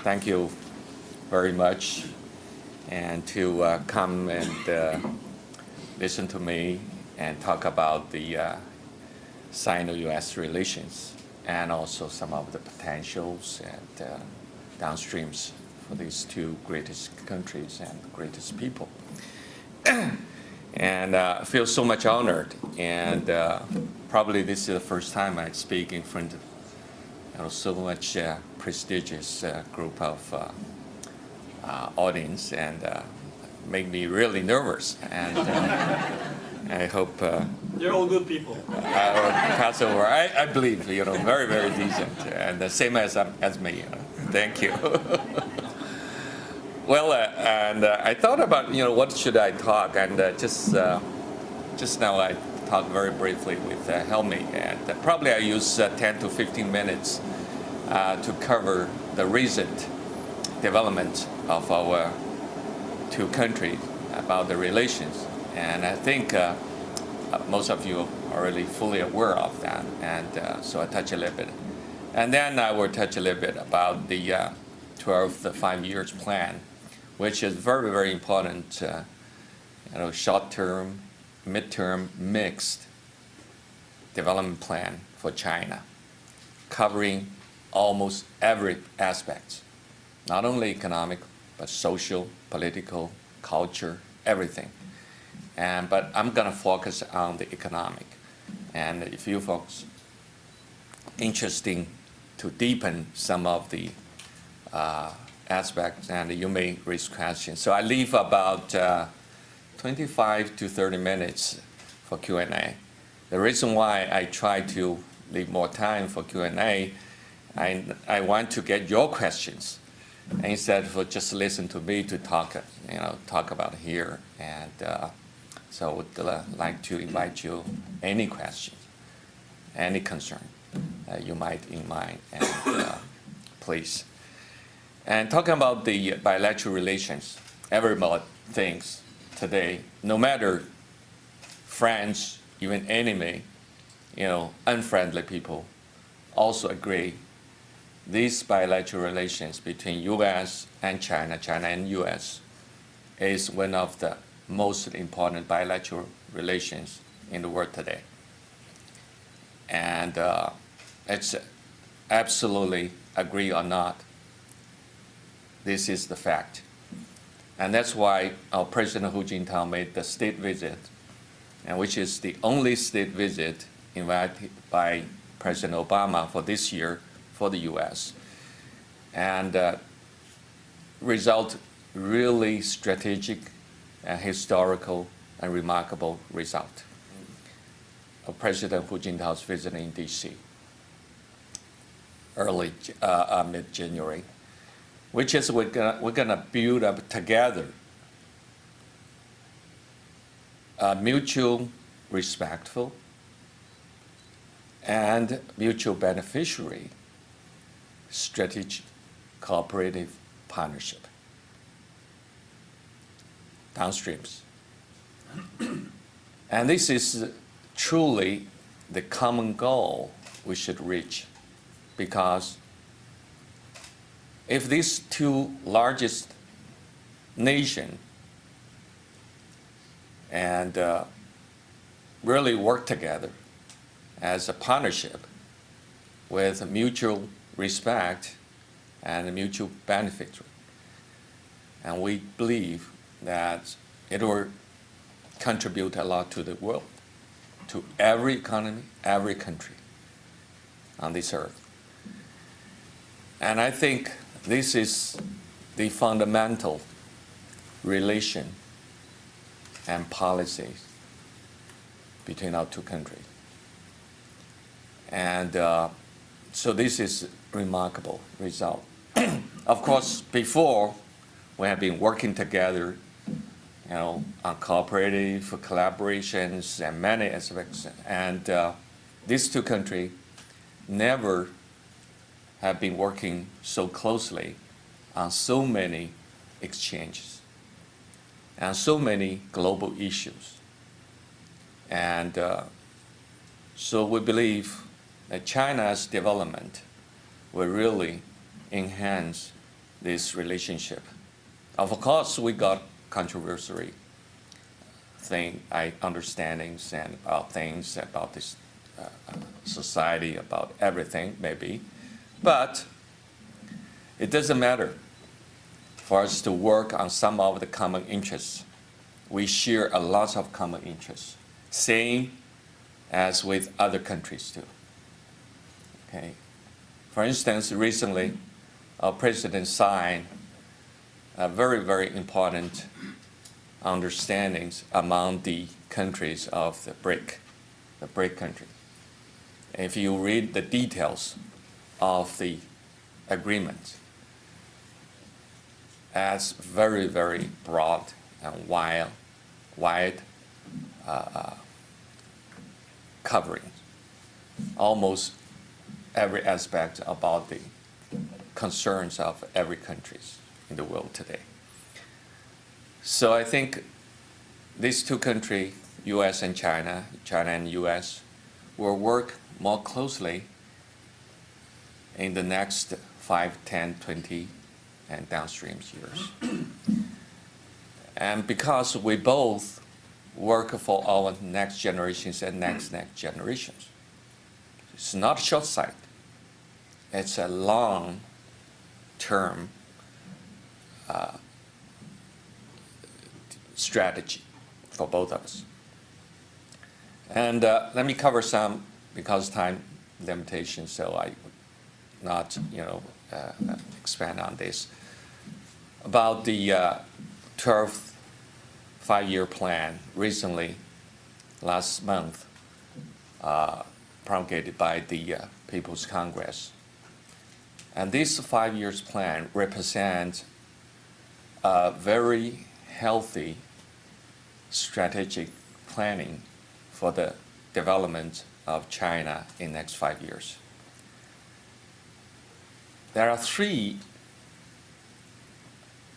thank you very much, and to come and listen to me and talk about the Sino-U.S. relations and also some of the potentials and downstreams for these two greatest countries and greatest people. And I feel so much honored, and probably this is the first time I speak in front of so much prestigious group of audience, and make me really nervous. And I hope they're all good people. Pass over. I believe very, very decent, and the same as me. Thank you. Well, and I thought about what should I talk, and just now I talked very briefly with Helmi, and probably I use 10 to 15 minutes to cover the recent development of our two countries about the relations, and I think most of you are already fully aware of that, and so I touch a little bit, and then I will touch a little bit about the 12th 5 years plan, which is very, very important, short-term, mid-term, mixed development plan for China, covering almost every aspect, not only economic, but social, political, culture, everything. But I'm going to focus on the economic. And if you folks interested to deepen some of the aspects, and you may raise questions. So I leave about 25 to 30 minutes for Q&A. The reason why I try to leave more time for Q&A, I want to get your questions instead of just listen to me to talk about here. And so I would like to invite you any questions, any concern you might in mind, and please. And talking about the bilateral relations, everybody thinks today, no matter friends, even enemy, unfriendly people, also agree these bilateral relations between U.S. and China, China and U.S., is one of the most important bilateral relations in the world today. And it's absolutely agree or not, this is the fact. And that's why our President Hu Jintao made the state visit, and which is the only state visit invited by President Obama for this year for the U.S. And result really strategic and historical and remarkable result of President Hu Jintao's visit in D.C. early mid-January, which is we're gonna build up together a mutual respectful and mutual beneficiary strategic cooperative partnership downstreams. And this is truly the common goal we should reach, because if these two largest nations and really work together as a partnership with mutual respect and mutual benefit, and we believe that it will contribute a lot to the world, to every economy, every country on this earth. And I think this is the fundamental relation and policies between our two countries. And so this is a remarkable result. Of course, before, we have been working together on cooperative collaborations and many aspects. And these two countries never have been working so closely on so many exchanges and so many global issues. And so we believe that China's development will really enhance this relationship. Of course, we got controversy understandings and about things, about this society, about everything, maybe. But it doesn't matter for us to work on some of the common interests. We share a lot of common interests, same as with other countries too. Okay. For instance, recently, our president signed a very, very important understandings among the countries of the BRIC country. If you read the details of the agreement, it's very, very broad and wide covering, almost every aspect about the concerns of every country in the world today. So I think these two countries, US and China and US, will work more closely in the next 5, 10, 20, and downstream years. And because we both work for our next generations and next generations, it's not short sight. It's a long-term strategy for both of us. And let me cover some, because time limitations, so I not expand on this. About the 12th five-year plan, recently, last month, promulgated by the People's Congress. And this 5 years plan represents a very healthy strategic planning for the development of China in the next 5 years. There are three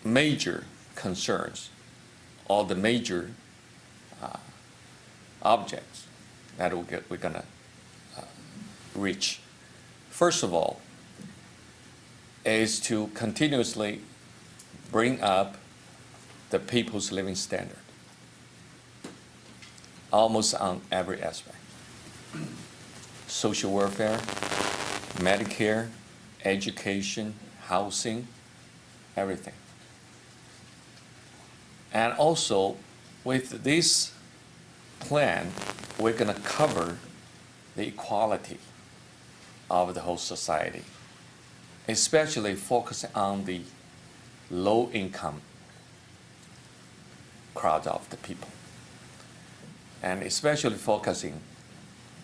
major concerns, or the major objects that we're going to reach. First of all, is to continuously bring up the people's living standard, almost on every aspect. Social welfare, Medicare, education, housing, everything. And also, with this plan, we're going to cover the equality of the whole society, especially focusing on the low-income crowd of the people, and especially focusing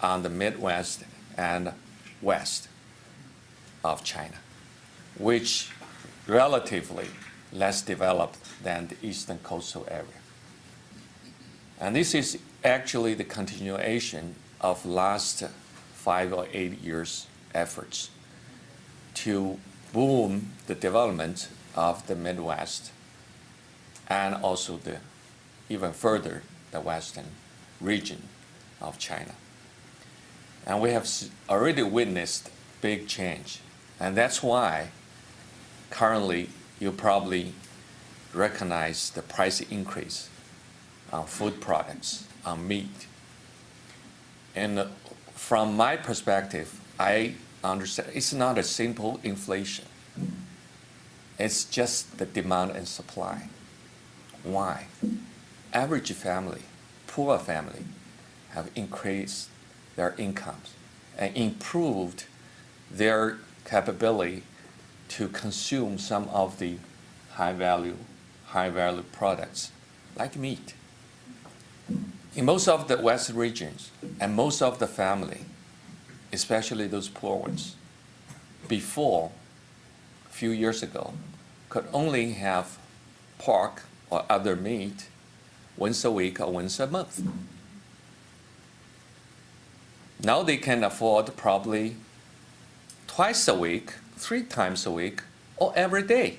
on the Midwest and West of China, which relatively less developed than the eastern coastal area. And this is actually the continuation of last 5 or 8 years' efforts to boom the development of the Midwest and also even further the western region of China. And we have already witnessed big change. And that's why currently you probably recognize the price increase on food products, on meat. And from my perspective, I understand it's not a simple inflation. It's just the demand and supply. Why? Average family, poor family, have increased their incomes and improved their capability to consume some of the high value products like meat. In most of the West regions and most of the family, especially those poor ones, before, a few years ago, could only have pork or other meat once a week or once a month. Now they can afford probably twice a week, 3 times a week, or every day.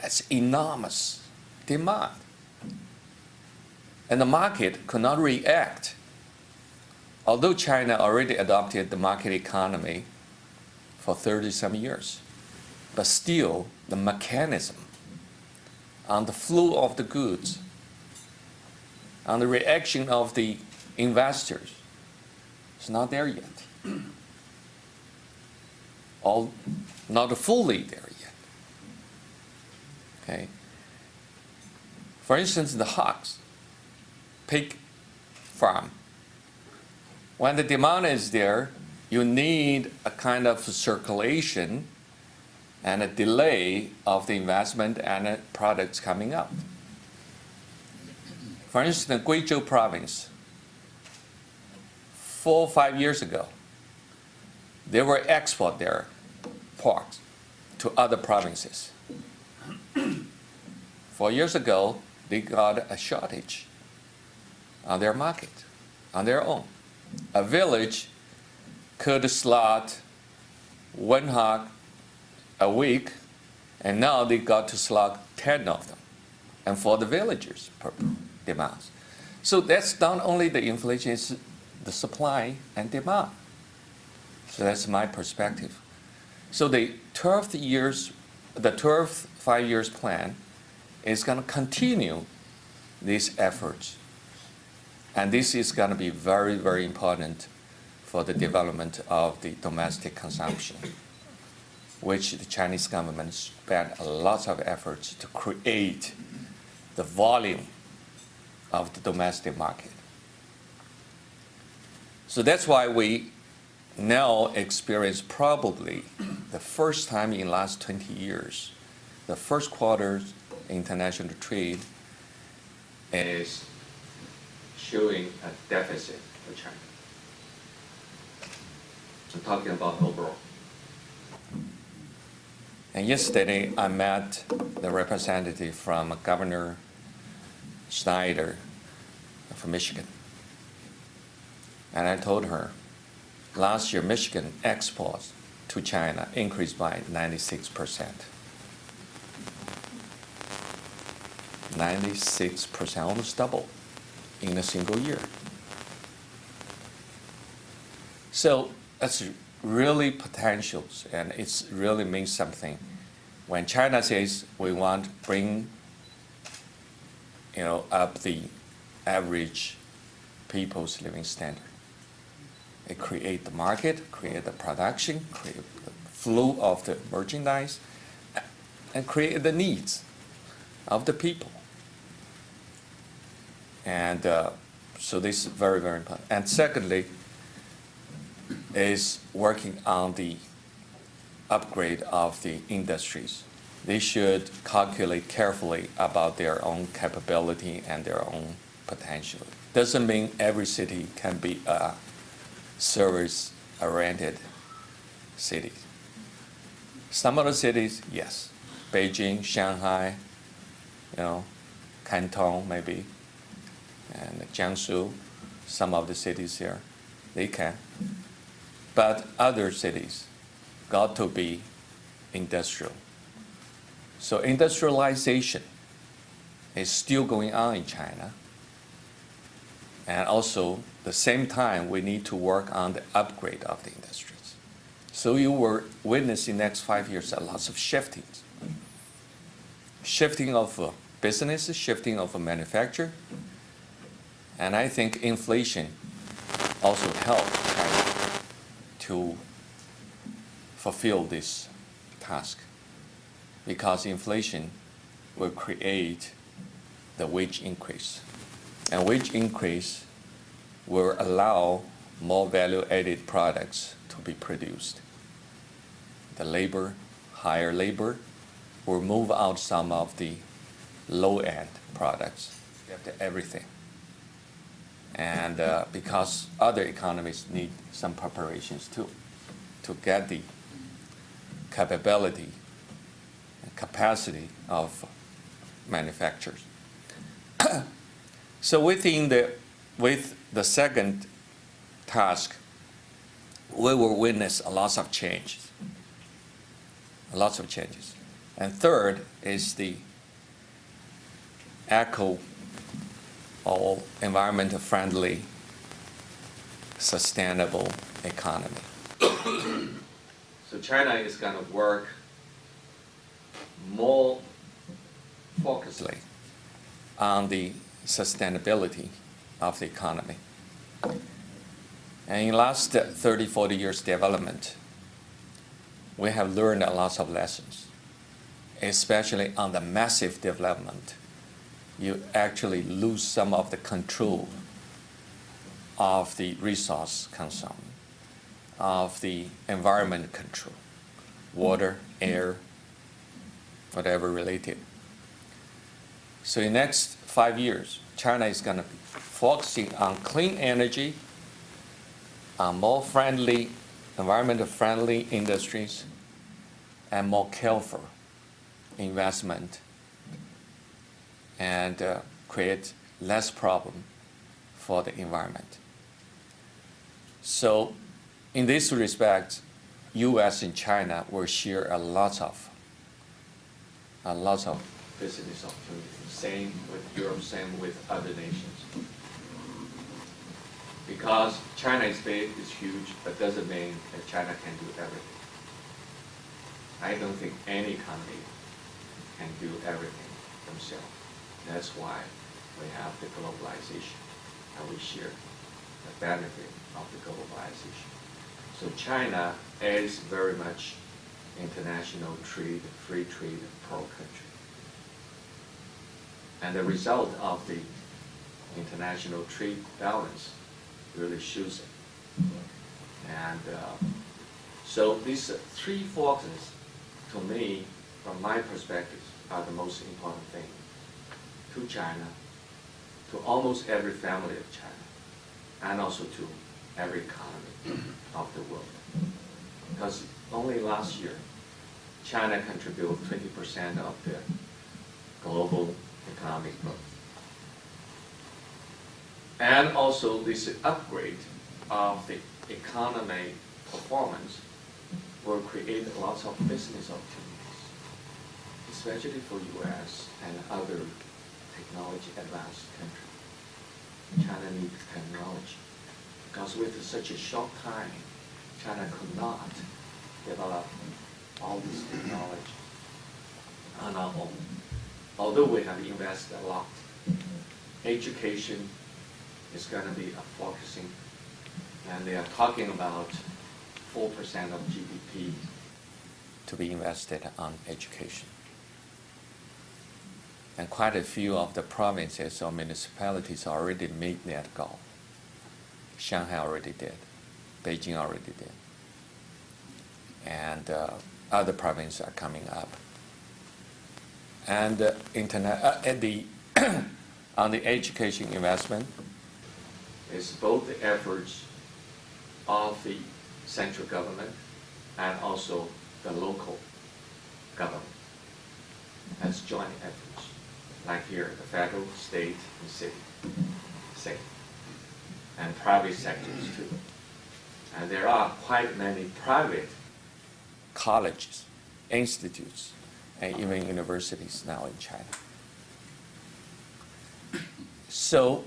That's enormous demand. And the market could not react. Although China already adopted the market economy for 30-some years, but still the mechanism on the flow of the goods, on the reaction of the investors, it's not there yet. All not fully there yet. Okay. For instance, the hogs, pig farm. When the demand is there, you need a kind of circulation and a delay of the investment and products coming up. For instance, Guizhou province, 4 or 5 years ago, they were export their pork to other provinces. 4 years ago, they got a shortage on their market, on their own. A village could slaughter 1 hog a week, and now they got to slaughter 10 of them, and for the villagers' demands. So that's not only the inflation, it's the supply and demand. So that's my perspective. So the 12 5 years plan is going to continue these efforts. And this is going to be very, very important for the development of the domestic consumption, which the Chinese government spent a lot of efforts to create the volume of the domestic market. So that's why we now experience probably the first time in the last 20 years, the first quarter's international trade is showing a deficit for China. I'm talking about overall. And yesterday I met the representative from Governor Snyder from Michigan. And I told her, last year Michigan exports to China increased by 96%. 96%, almost double in a single year. So that's really potentials, and it really means something. When China says we want to bring, up the average people's living standard, it create the market, create the production, create the flow of the merchandise, and create the needs of the people. And so this is very, very important. And secondly, is working on the upgrade of the industries. They should calculate carefully about their own capability and their own potential. Doesn't mean every city can be a service-oriented city. Some of the cities, yes. Beijing, Shanghai, Canton maybe, and Jiangsu, some of the cities here, they can. But other cities got to be industrial. So industrialization is still going on in China. And also, the same time, we need to work on the upgrade of the industries. So you will witness in the next 5 years a lot of shiftings. Shifting of businesses, shifting of manufacture. And I think inflation also helped China to fulfill this task, because inflation will create the wage increase. And wage increase will allow more value-added products to be produced. The labor, higher labor, will move out some of the low-end products, everything. And because other economies need some preparations too, to get the capability and capacity of manufacturers. So with the second task, we will witness a lot of changes. Lots of changes. And third is the eco or environmental friendly, sustainable economy. So China is going to work more focusedly on the sustainability of the economy. And in the last 30, 40 years development, we have learned a lot of lessons, especially on the massive development. You actually lose some of the control of the resource consumption, of the environment control, water, air, whatever related. So in the next 5 years, China is going to be focusing on clean energy, on more friendly, environmental-friendly industries, and more careful investment, and create less problem for the environment. So in this respect, U.S. and China will share a lot of business opportunities. Same with Europe, same with other nations. Because China is big, it's huge, but doesn't mean that China can do everything. I don't think any economy can do everything themselves. That's why we have the globalization, and we share the benefit of the globalization. So China is very much international trade, free trade pro country. And the result of the international trade balance really shows it. And so these three forces, to me, from my perspective, are the most important thing to China, to almost every family of China, and also to every economy of the world. Because only last year, China contributed 20% of the global economic growth. And also this upgrade of the economy performance will create lots of business opportunities, especially for U.S. and other technology advanced countries. China needs technology, because with such a short time, China could not develop all this technology on our own. Although we have invested a lot, education is going to be a focusing, and they are talking about 4% of GDP to be invested on education. And quite a few of the provinces or municipalities already made that goal. Shanghai already did. Beijing already did. And other provinces are coming up. And on the education investment, it's both the efforts of the central government and also the local government as joint efforts, like here, the federal, state, and city, and private sectors too. And there are quite many private colleges, institutes, and even universities now in China. So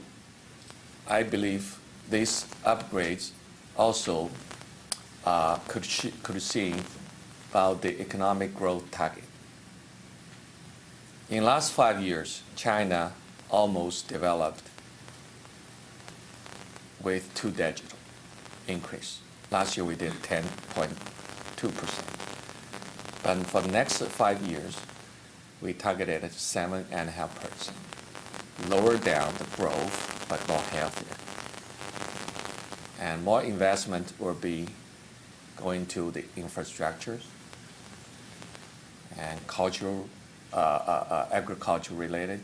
I believe these upgrades also could see about the economic growth target. In the last 5 years, China almost developed with 2-digit increase. Last year we did 10.2%. But for the next 5 years, we targeted 7.5%. Lower down the growth, but more healthier. And more investment will be going to the infrastructures and cultural, agriculture related,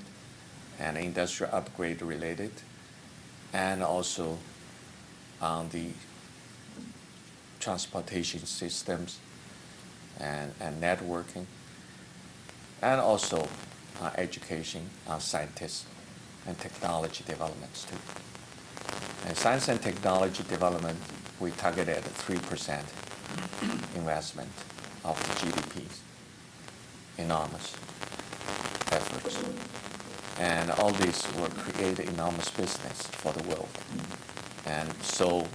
and industrial upgrade related, and also on the transportation systems and networking, and also education, scientists, and technology developments too. And science and technology development, we targeted 3% investment of the GDPs. Enormous efforts. And all this will create enormous business for the world, and so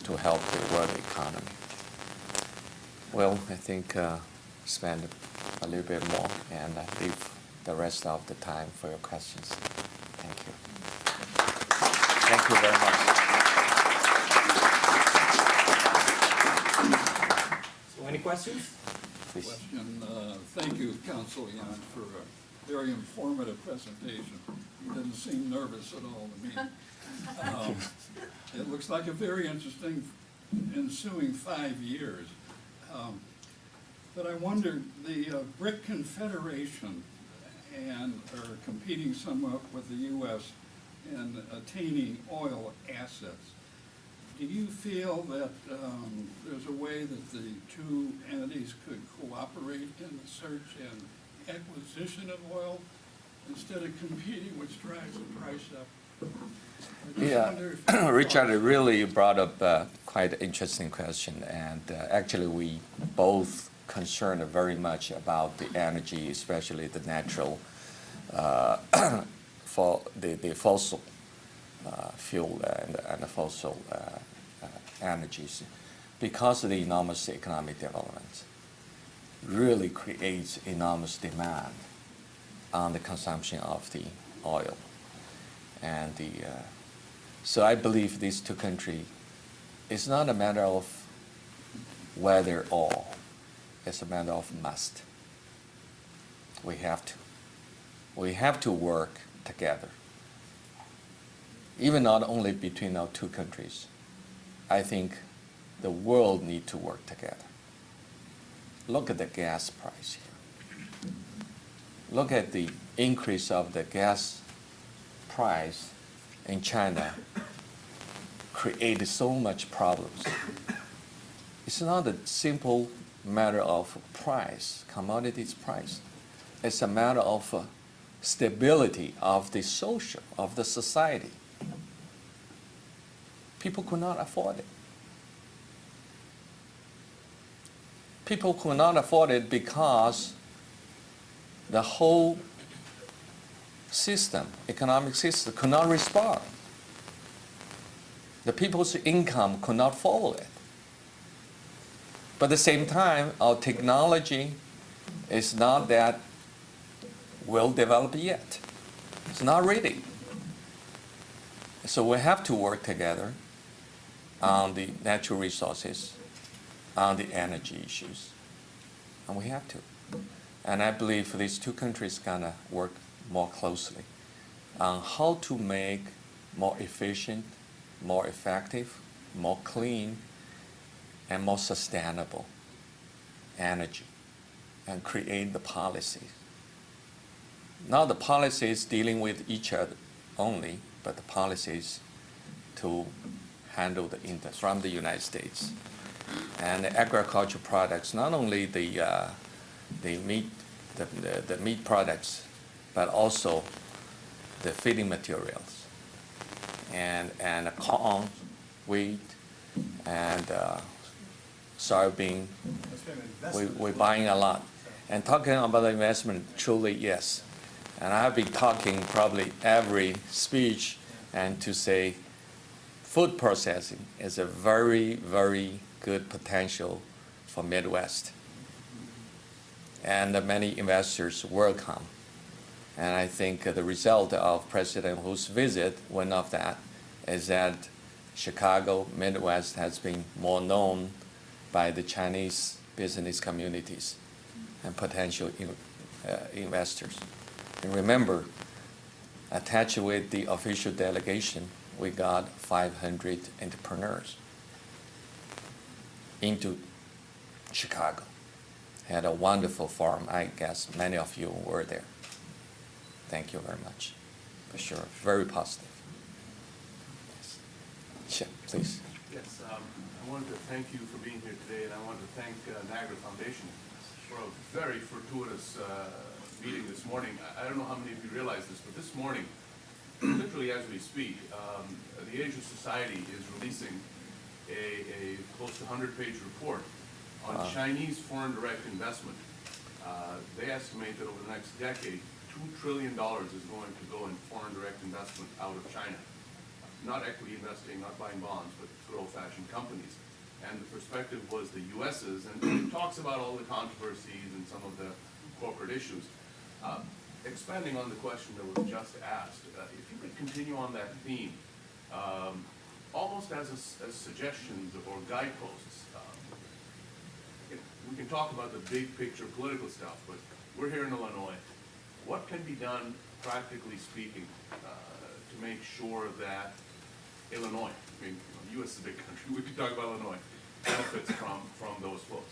to help the world economy. Well, I think spent a little bit more and leave the rest of the time for your questions. Thank you. Thank you very much. So any questions? Please. Question. Thank you, Consul Yan, for a very informative presentation. You didn't seem nervous at all to me. It looks like a very interesting ensuing 5 years. But I wondered, the BRIC Confederation are competing somewhat with the U.S. in attaining oil assets. Do you feel that there's a way that the two entities could cooperate in the search and acquisition of oil instead of competing, which drives the price up? Yeah, Richard really brought up quite an interesting question, and actually we both concerned very much about the energy, especially the natural, for the fossil fuel and the fossil energies, because of the enormous economic development, really creates enormous demand on the consumption of the oil. And so I believe these two countries, it's not a matter of whether or, it's a matter of must. We have to. We have to work together. Even not only between our two countries, I think the world needs to work together. Look at the gas price here. Look at the increase of the gas price in China created so much problems. It's not a simple matter of price, commodities price. It's a matter of stability of the social, of the society. People could not afford it. People could not afford it because the whole system, economic system, could not respond. The people's income could not follow it. But at the same time, our technology is not that well developed yet. It's not ready. So we have to work together on the natural resources, on the energy issues, and we have to. And I believe these two countries gonna work more closely on how to make more efficient, more effective, more clean, and more sustainable energy, and create the policies. Not the policies dealing with each other only, but the policies to handle the interest from the United States. And the agricultural products, not only the meat products, but also the feeding materials, and corn, wheat, and soybean. We're buying a lot. And talking about the investment, truly yes. And I've been talking probably every speech and to say food processing is a very, very good potential for Midwest. And many investors will come. And I think the result of President Hu's visit, one of that, is that Chicago, Midwest has been more known by the Chinese business communities and potential investors. And remember, attached with the official delegation, we got 500 entrepreneurs into Chicago. Had a wonderful forum. I guess many of you were there. Thank you very much. For sure, very positive. Yes. Sure, please. Yes, I wanted to thank you for being here today, and I wanted to thank Niagara Foundation for a very fortuitous meeting this morning. I don't know how many of you realize this, but this morning, literally as we speak, the Asia Society is releasing a close to 100-page report on Chinese foreign direct investment. They estimate that over the next decade, $2 trillion is going to go in foreign direct investment out of China. Not equity investing, not buying bonds, but good old-fashioned companies. And the perspective was the U.S.'s, and it talks about all the controversies and some of the separate issues. Expanding on the question that was just asked, if you could continue on that theme, almost as suggestions or guideposts. We can talk about the big picture political stuff, but we're here in Illinois. What can be done, practically speaking, to make sure that Illinois, I mean, the U.S. is a big country, we could talk about Illinois, benefits from those flows?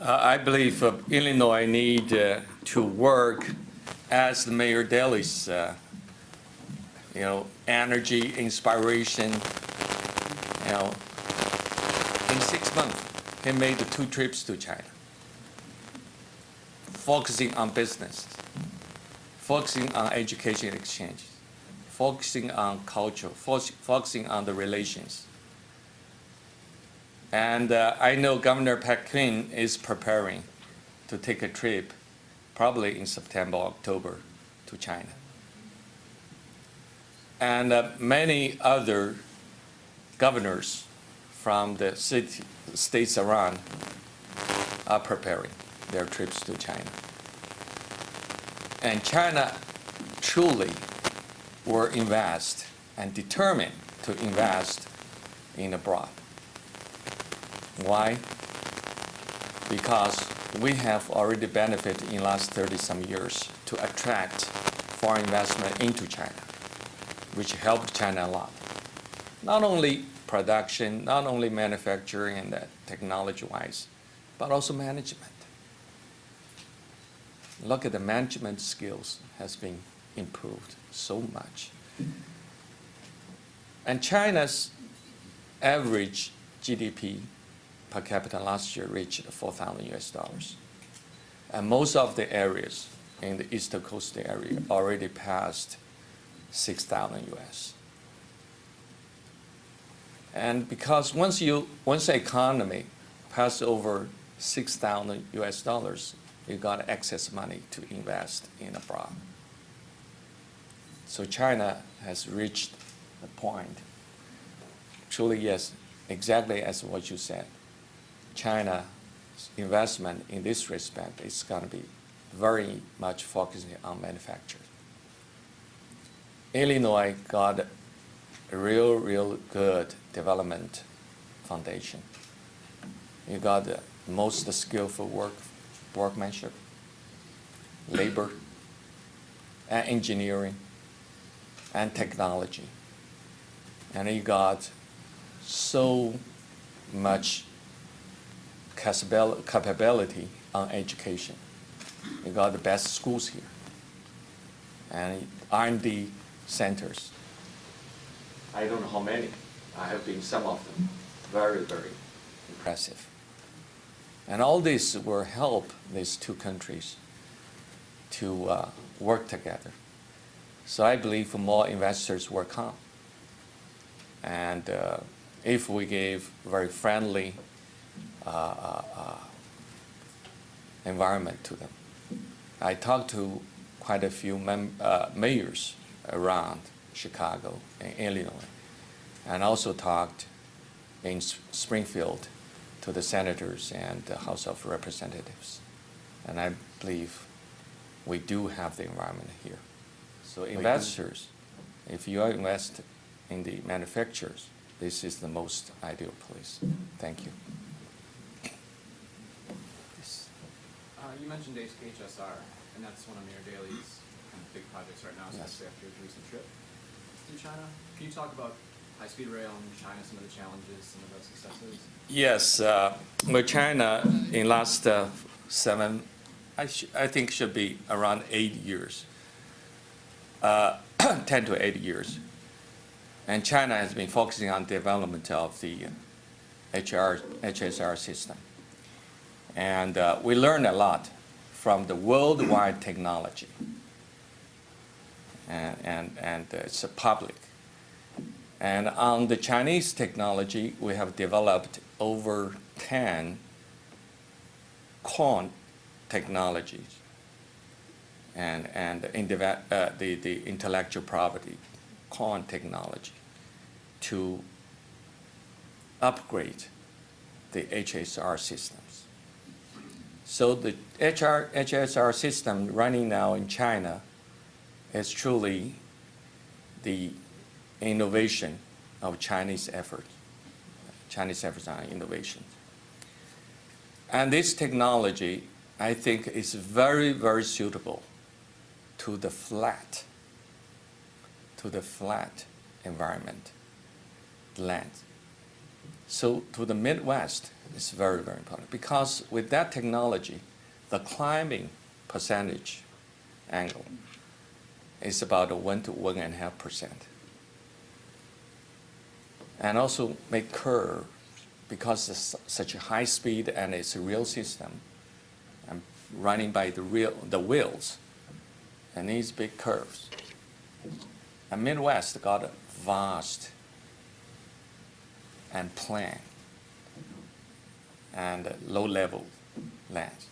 I believe Illinois need to work as the Mayor Daley's, energy, inspiration. In 6 months, he made 2 trips to China, focusing on business, focusing on education exchange, focusing on culture, focusing on the relations. And I know Governor Pat-Quinn is preparing to take a trip, probably in September, October, to China. And many other governors from the states around are preparing their trips to China. And China truly will invest and determined to invest in abroad. Why? Because we have already benefited in the last 30-some years to attract foreign investment into China, which helped China a lot. Not only production, not only manufacturing and technology-wise, but also management. Look at the management skills has been improved so much. And China's average GDP per capita last year reached $4,000. And most of the areas in the East Coast area already passed $6,000. And because once the economy passes over $6,000, you got excess money to invest in abroad. So China has reached the point. Truly, yes, exactly as what you said. China's investment in this respect is going to be very much focusing on manufacturing. Illinois got a real good development foundation. You got the most skillful workmanship, labor, and engineering, and technology. And you got so much capability on education. You got the best schools here, and R&D centers. I don't know how many. I have been some of them. Very impressive. And all this will help these 2 countries to work together. So I believe more investors will come. And if we gave very friendly environment to them. I talked to quite a few mayors around Chicago and Illinois, and also talked in Springfield to the senators and the House of Representatives. And I believe we do have the environment here. So investors, if you invest in the manufacturers, this is the most ideal place. Thank you. Yes. You mentioned HSR, and that's one of Mayor Daley's kind of big projects right now, especially after his recent trip to China. Can you talk about high-speed rail in China, some of the challenges, some of the successes? Yes, with China in last 7, I think should be around 8 years, 10 to 8 years. And China has been focusing on development of the HSR system. And we learned a lot from the worldwide technology. And it's public. And on the Chinese technology, we have developed over 10 core technologies and the intellectual property, core technology, to upgrade the HSR systems. So the HSR system running now in China is truly the innovation of Chinese efforts on innovation. And this technology, I think, is very, very suitable to the flat environment, land. So to the Midwest, it's very, very important because with that technology, the climbing percentage angle is about 1 to 1.5%. And also make curve because it's such a high speed and it's a real system and running by the wheels and these big curves. And Midwest got a vast and plain and low-level land.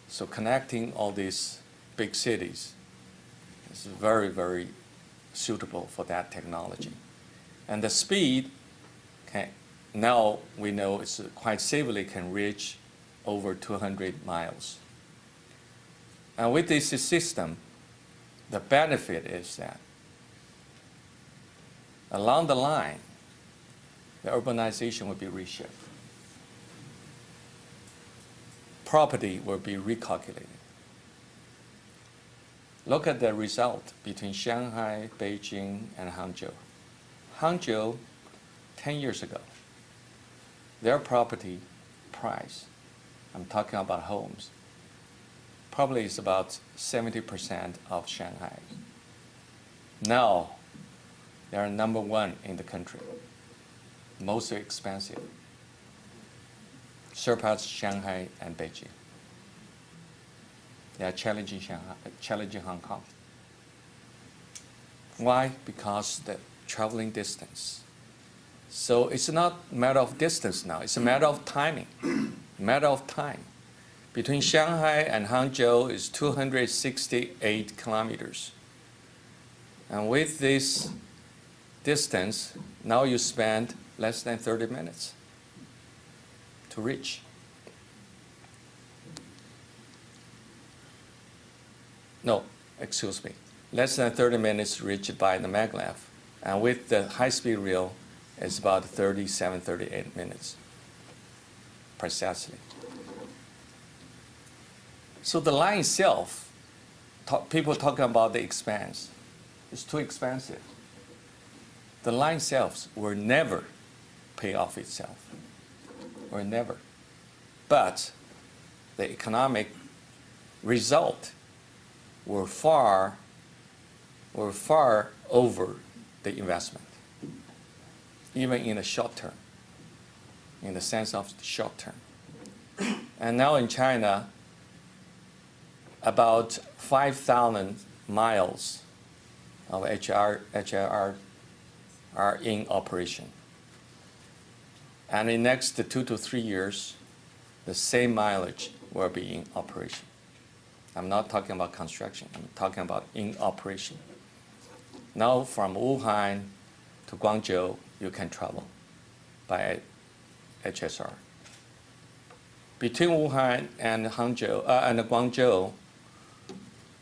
So connecting all these big cities is very, very suitable for that technology. And the speed, now we know it's quite safely can reach over 200 miles. And with this system, the benefit is that along the line, the urbanization will be reshaped. Property will be recalculated. Look at the result between Shanghai, Beijing, and Hangzhou. Hangzhou, 10 years ago, their property price, I'm talking about homes, probably is about 70% of Shanghai. Now, they are number one in the country, most expensive, surpass Shanghai and Beijing. They are challenging Hong Kong. Why? Because the traveling distance. So it's not a matter of distance now, it's a matter of timing, matter of time. Between Shanghai and Hangzhou is 268 kilometers. And with this distance, now you spend less than 30 minutes to reach. No, excuse me. Less than 30 minutes reached by the maglev. And with the high-speed rail, it's about 37, 38 minutes, precisely. So the line itself, people talking about the expense, it's too expensive. The line itself will never pay off itself, or never. But the economic result were far over the investment, even in the short term, in the sense of the short term. And now in China, about 5,000 miles of HRR are in operation. And in the next 2 to 3 years, the same mileage will be in operation. I'm not talking about construction, I'm talking about in operation. Now from Wuhan to Guangzhou, you can travel by HSR. Between Wuhan and Hangzhou and Guangzhou,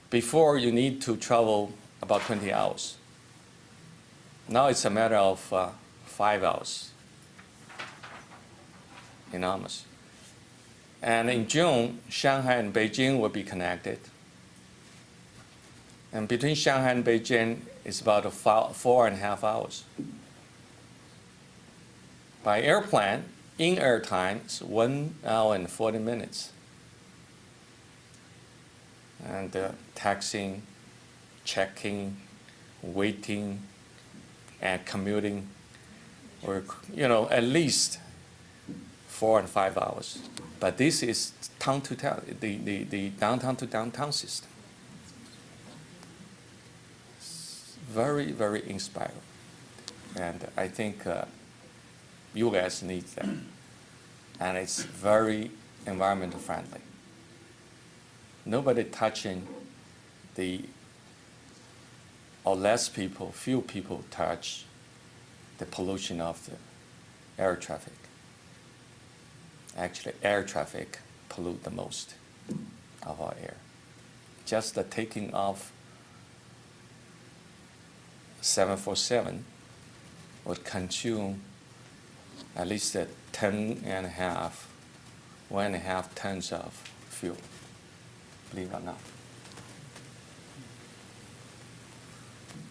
before you need to travel about 20 hours. Now it's a matter of 5 hours. Enormous. And in June, Shanghai and Beijing will be connected. And between Shanghai and Beijing, it's about 4.5 hours. By airplane, in-air time, it's 1 hour and 40 minutes. And taxiing, checking, waiting, and commuting, or at least 4 and 5 hours. But this is town to town, the downtown to downtown system. It's very, very inspiring. And I think you guys need that. And it's very environmental friendly. Nobody touching or less people, few people touch the pollution of the air traffic. Actually, air traffic pollute the most. of our air. Just the taking off 747 would consume at least 1.5 tons of fuel, believe it or not.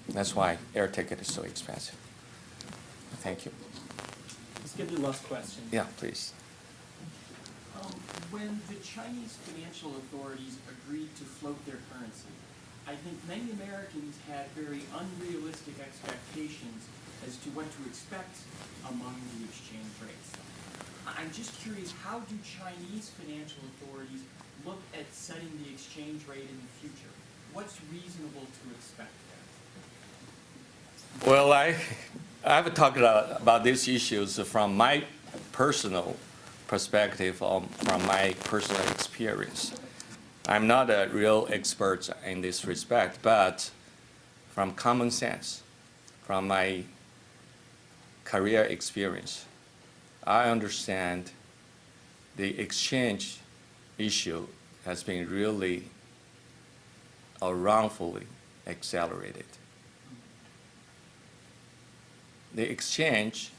That's why air ticket is so expensive. Thank you. Let's get to the last question. Yeah, please. When the Chinese financial authorities agreed to float their currency, I think many Americans had very unrealistic expectations as to what to expect among the exchange rates. I'm just curious, how do Chinese financial authorities look at setting the exchange rate in the future? What's reasonable to expect there? Well, I've talked about these issues from my personal perspective, from my personal experience. I'm not a real expert in this respect, but from common sense, from my career experience, I understand the exchange issue has been really or wrongfully accelerated. The exchange,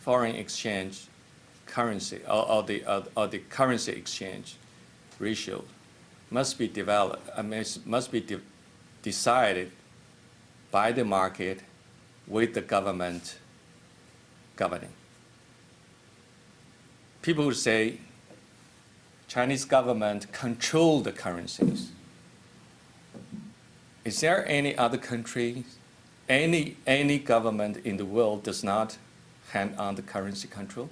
foreign exchange currency, or the currency exchange ratio must be developed, must be decided by the market with the government governing. People would say Chinese government control the currencies. Is there any other country, any government in the world does not hand on the currency control?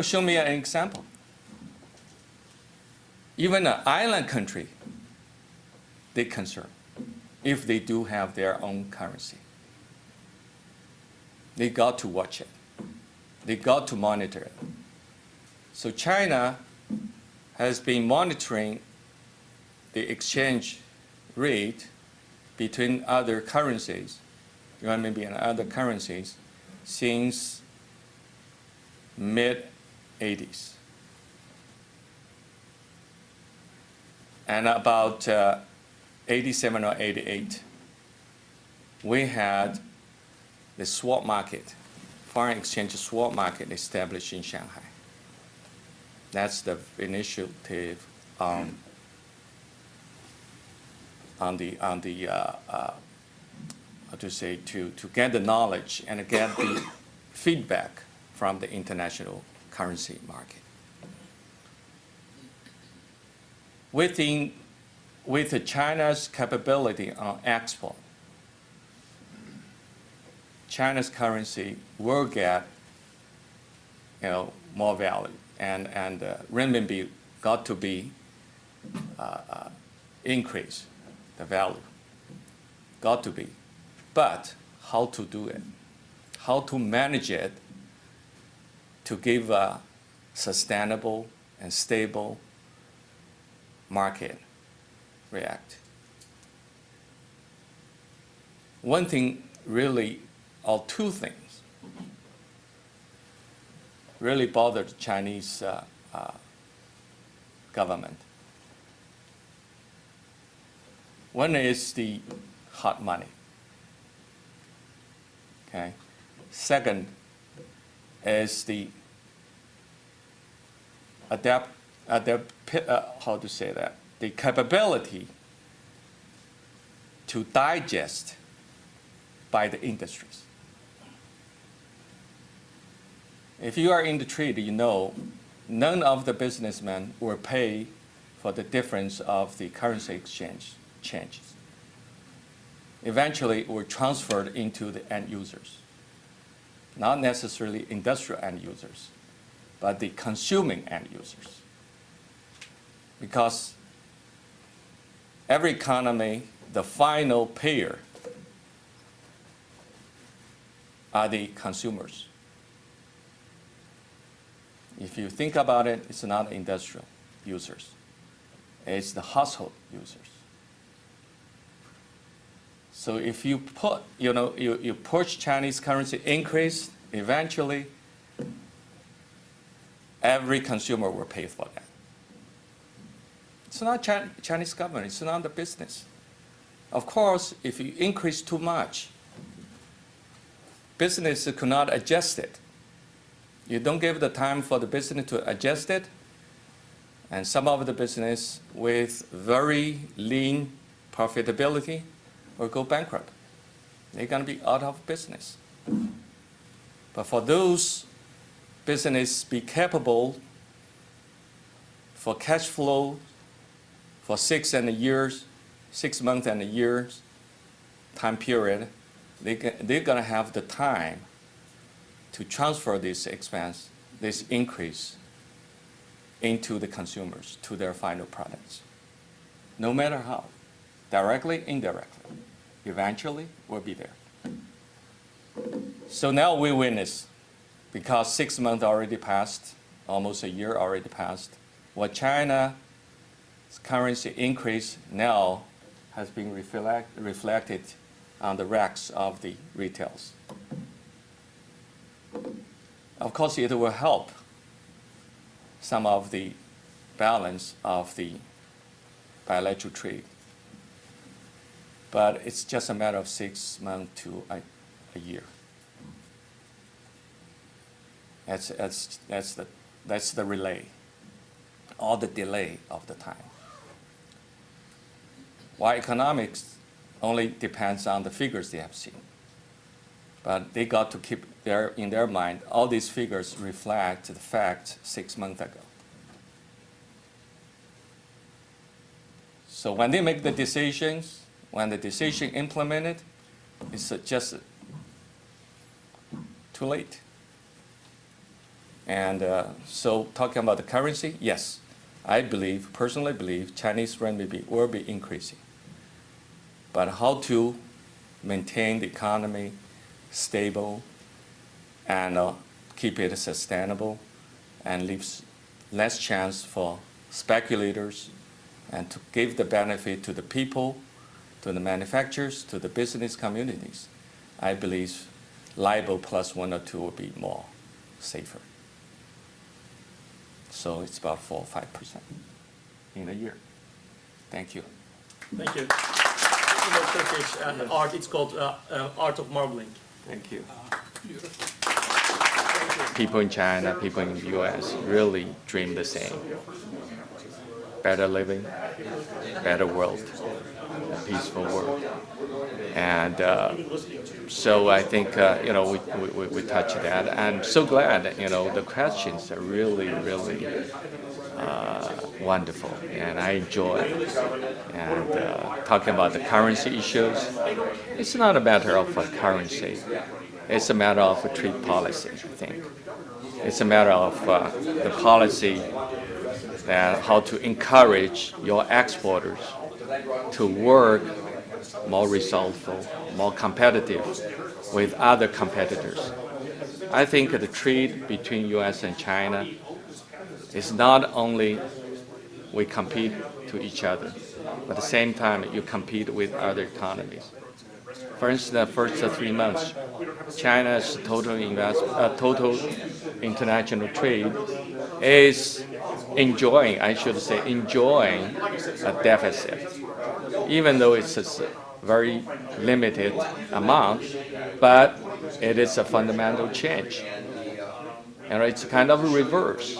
Show me an example. Even an island country, they concern if they do have their own currency. They got to watch it. They got to monitor it. So China has been monitoring the exchange rate between other currencies, renminbi and other currencies, since mid-80s. And about 87 or 88, we had the swap market, foreign exchange swap market established in Shanghai. That's the initiative on the how to say, to get the knowledge and get the feedback from the international currency market. With China's capability on export, China's currency will get more value, and renminbi got to be increase the value, got to be. But how to do it? How to manage it to give a sustainable and stable market react? One thing really, or two things, really bothered the Chinese government. One is the hot money. Okay. Second is the the capability to digest by the industries. If you are in the trade, you know none of the businessmen will pay for the difference of the currency exchange changes. Eventually, it will transfer into the end users. Not necessarily industrial end users, but the consuming end users. Because every economy, the final payer are the consumers. If you think about it, it's not industrial users. It's the household users. So if you put, you push Chinese currency increase, eventually every consumer will pay for that. It's not Chinese government, it's not the business. Of course, if you increase too much, business could not adjust it. You don't give the time for the business to adjust it, and some of the business with very lean profitability will go bankrupt. They're going to be out of business. But for those business be capable for cash flow for 6 months and a year's time period, they're going to have the time to transfer this expense, this increase, into the consumers, to their final products. No matter how, directly, indirectly, eventually will be there. So now we witness, because 6 months already passed, almost a year already passed, what China's currency increase now has been reflected on the racks of the retails. Of course, it will help some of the balance of the bilateral trade. But it's just a matter of 6 months to a year. That's the relay, all the delay of the time. While economics only depends on the figures they have seen. But they got to keep in their mind, all these figures reflect the fact 6 months ago. So when they make the decisions, when the decision implemented, it's just too late. And so talking about the currency, yes, I personally believe Chinese renminbi will be increasing. But how to maintain the economy stable and keep it sustainable and leave less chance for speculators, and to give the benefit to the people, to the manufacturers, to the business communities, I believe LIBOR plus 1 or 2 will be more safer. So it's about 4 or 5% in a year. Thank you. Thank you. This is a Turkish art. It's called Art of Marbling. Thank you. Beautiful. People in China, people in the US really dream the same. Better living, better world, a peaceful world. And so I think, we touch that. I'm so glad, the questions are really, really wonderful, and I enjoy it. And talking about the currency issues, it's not a matter of currency. It's a matter of trade policy, I think. It's a matter of the policy that how to encourage your exporters to work more resourceful, more competitive with other competitors. I think the trade between U.S. and China is not only we compete to each other, but at the same time you compete with other economies. For instance, the first 3 months, China's total international trade is enjoying a deficit, even though it's a very limited amount, but it is a fundamental change. And it's kind of a reverse.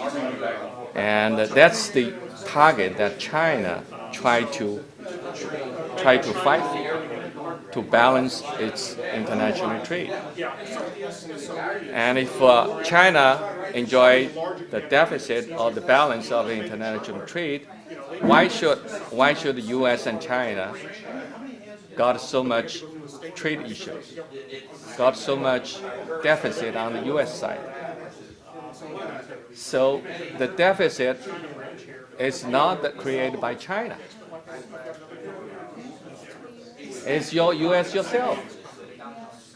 And that's the target that China tried to fight for, to balance its international trade. And if China enjoy the deficit or the balance of international trade, why should the U.S. and China got so much trade issues, got so much deficit on the U.S. side? So the deficit is not created by China. It's your U.S. yourself,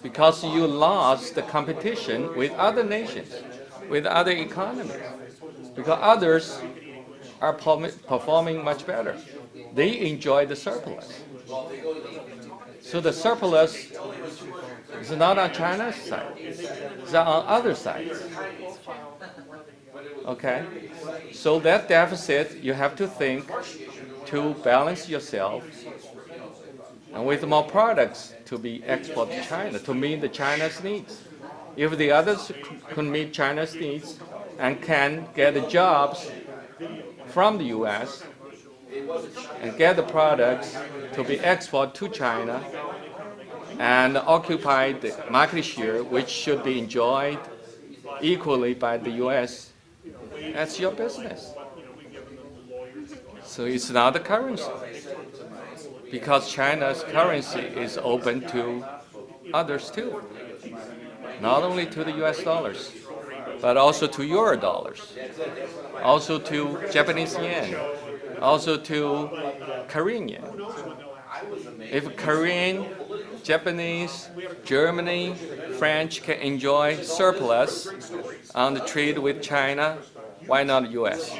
because you lost the competition with other nations, with other economies, because others are performing much better. They enjoy the surplus. So the surplus is not on China's side, it's on other sides. Okay? So that deficit, you have to think to balance yourself and with more products to be exported to China, to meet the China's needs. If the others could meet China's needs and can get the jobs from the US and get the products to be exported to China and occupy the market share, which should be enjoyed equally by the US, that's your business. So it's not the currency, because China's currency is open to others too, not only to the US dollars, but also to Euro dollars, also to Japanese yen, also to Korean yen. If Korean, Japanese, Germany, French can enjoy surplus on the trade with China, why not the US?